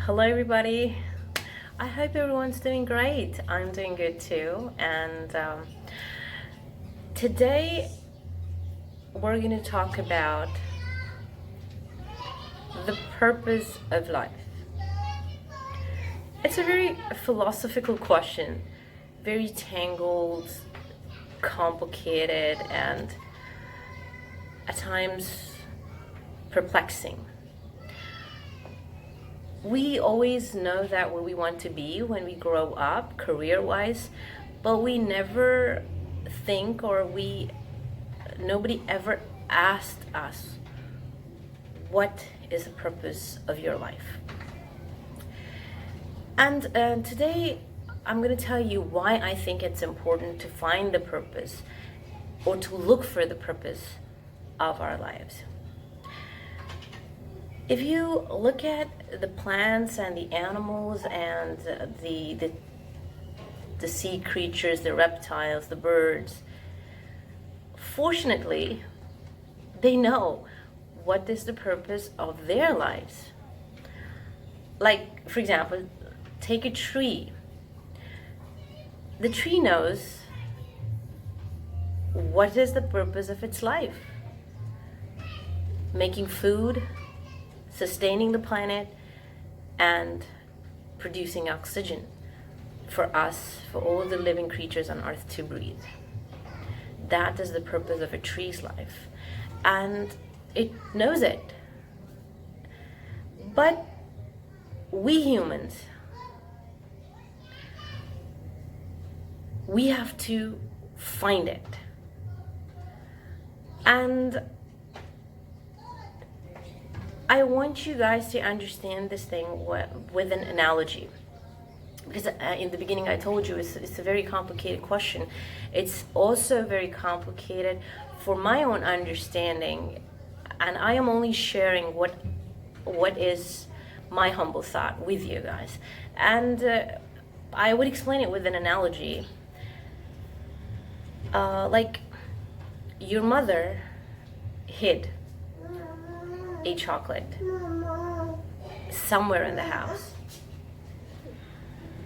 Hello, everybody. I hope everyone's doing great. I'm doing good too. And today we're going to talk about the purpose of life. It's a very philosophical question, very tangled, complicated, and at times perplexing. We always know that where we want to be when we grow up, career-wise, but we never think nobody ever asked us, what is the purpose of your life? And today I'm going to tell you why I think it's important to find the purpose or to look for the purpose of our lives. If you look at the plants and the animals and the sea creatures, the reptiles, the birds, fortunately, they know what is the purpose of their lives. Like, for example, take a tree. The tree knows what is the purpose of its life. Making food, sustaining the planet, and producing oxygen for us, for all the living creatures on earth to breathe. That is the purpose of a tree's life. And it knows it. But we humans, we have to find it. And I want you guys to understand this thing with an analogy. Because in the beginning I told you it's a very complicated question. It's also very complicated for my own understanding. And I am only sharing what is my humble thought with you guys. And I would explain it with an analogy. Like your mother hid a chocolate somewhere in the house.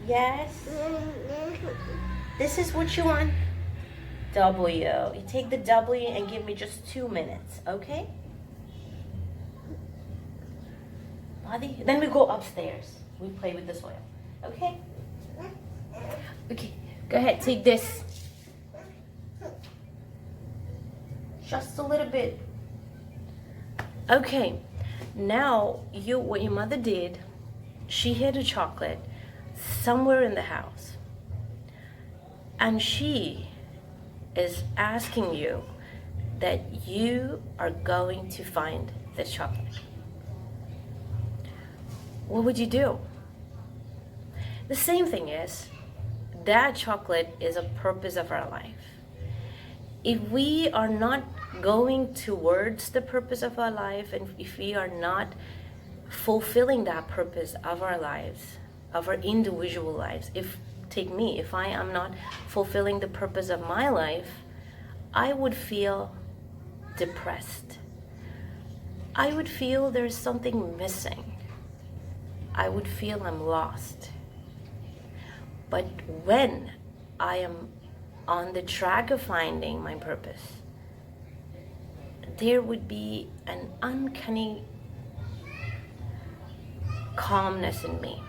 Yes? This is what you want? W. You take the W and give me just 2 minutes, okay? Body? Then we go upstairs. We play with the soil, okay? Okay, go ahead, take this. Just a little bit. Okay, now what your mother did, she hid a chocolate somewhere in the house. And she is asking you that you are going to find the chocolate. What would you do? The same thing is, that chocolate is a purpose of our life. If we are not going towards the purpose of our life, and if we are not fulfilling that purpose of our lives, of our individual lives, take me, if I am not fulfilling the purpose of my life, I would feel depressed. I would feel there's something missing. I would feel I'm lost. But when I am on the track of finding my purpose, there would be an uncanny calmness in me.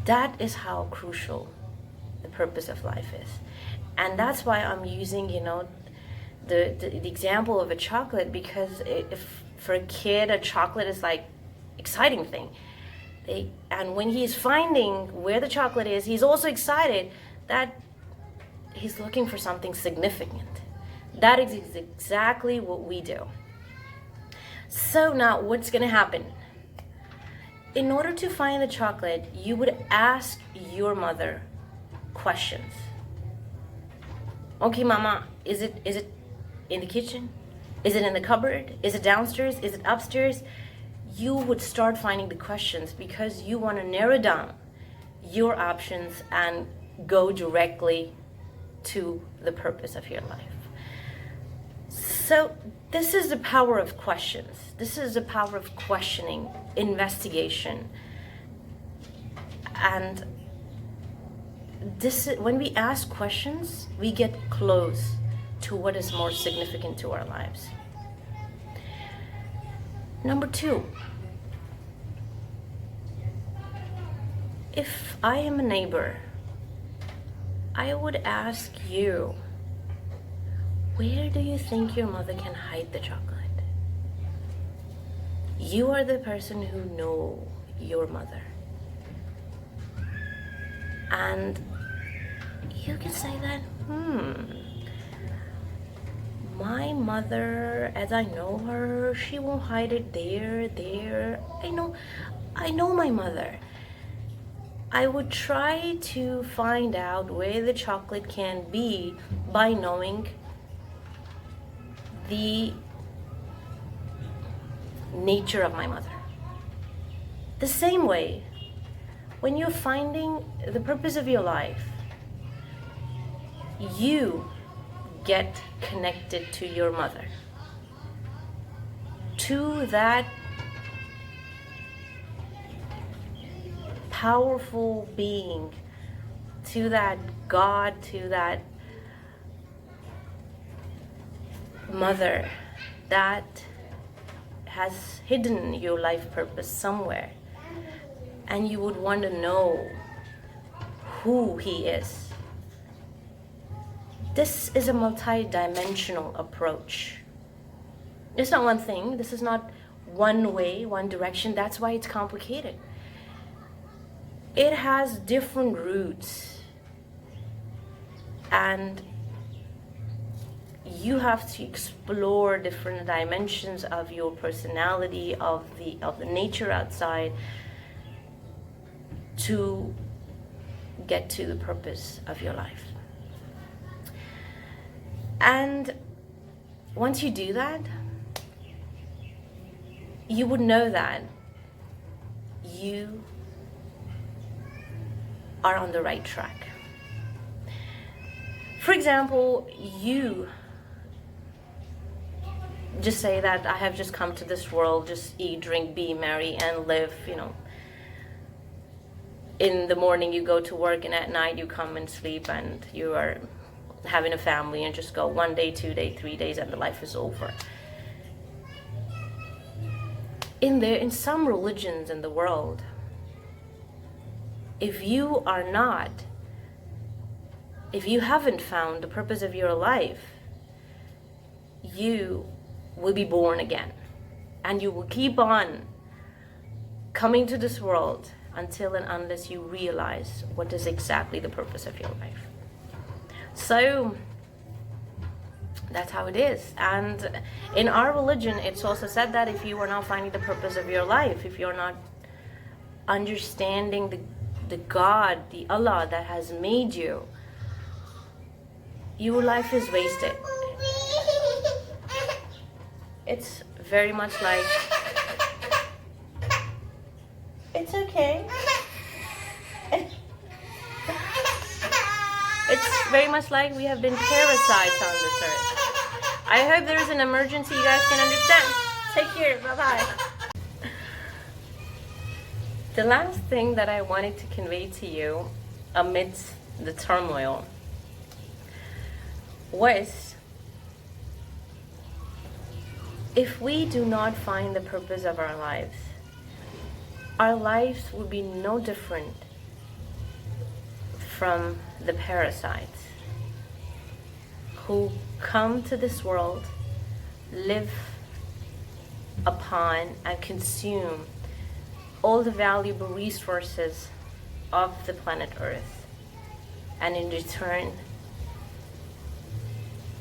That is how crucial the purpose of life is. And that's why I'm using, the example of a chocolate, because if for a kid, a chocolate is like exciting thing. And when he's finding where the chocolate is, he's also excited that he's looking for something significant. That is exactly what we do. So now what's going to happen? In order to find the chocolate, you would ask your mother questions. Okay, Mama, is it in the kitchen? Is it in the cupboard? Is it downstairs? Is it upstairs? You would start finding the questions because you want to narrow down your options and go directly to the purpose of your life. So this is the power of questions. This is the power of questioning investigation. And when we ask questions, we get close to what is more significant to our lives. Number 2, if I am a neighbor, I would ask you, where do you think your mother can hide the chocolate? You are the person who know your mother. And you can say that, my mother, as I know her, she won't hide it there. I know my mother. I would try to find out where the chocolate can be by knowing the nature of my mother. The same way, when you're finding the purpose of your life, you get connected to your mother, to that powerful being, to that God, to that mother that has hidden your life purpose somewhere, and you would want to know who he is. This is a multi-dimensional approach. It's not one thing. This is not one way, one direction. That's why it's complicated. It has different roots, and you have to explore different dimensions of your personality, of the nature outside, to get to the purpose of your life. And once you do that, you would know that you are on the right track. For example, you just say that I have just come to this world, just eat, drink, be merry, and live, In the morning you go to work, and at night you come and sleep, and you are having a family, and just go 1 day, 2 days, 3 days, and the life is over. In some religions in the world, if you haven't found the purpose of your life, you will be born again, and you will keep on coming to this world until and unless you realize what is exactly the purpose of your life. So that's how it is. And in our religion, it's also said that if you are not finding the purpose of your life, if you're not understanding the God, the Allah that has made you, your life is wasted. It's very much like, it's okay. It's very much like we have been parasites on this earth. I hope there is an emergency you guys can understand. Take care. Bye-bye. The last thing that I wanted to convey to you amidst the turmoil was, if we do not find the purpose of our lives would be no different from the parasites who come to this world, live upon and consume all the valuable resources of the planet Earth, and in return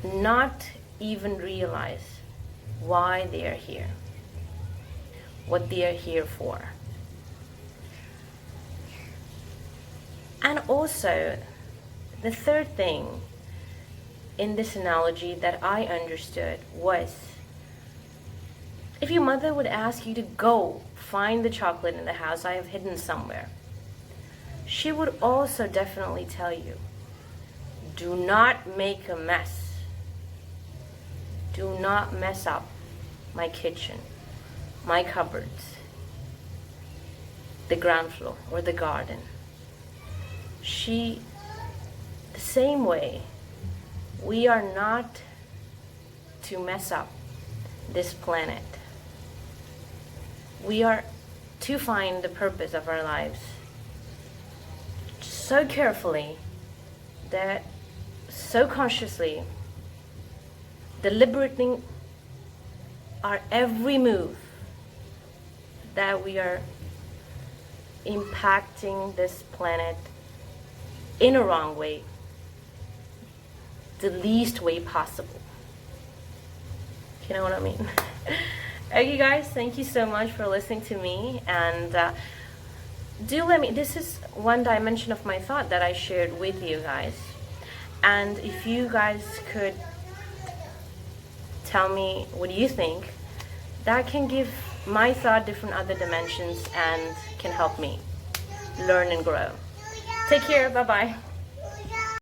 not even realize why they are here, what they are here for. And also, the third thing in this analogy that I understood was, if your mother would ask you to go find the chocolate in the house I have hidden somewhere, she would also definitely tell you, do not make a mess. Do not mess up my kitchen, my cupboards. the ground floor or the garden. The same way, we are not to mess up this planet. We are to find the purpose of our lives so carefully, that so consciously, deliberating our every move, that we are impacting this planet in a wrong way, the least way possible. You know what I mean? Okay guys, thank you so much for listening to me, and do let me, this is one dimension of my thought that I shared with you guys, and if you guys could tell me what you think, that can give my thought different other dimensions and can help me learn and grow. Take care, bye bye.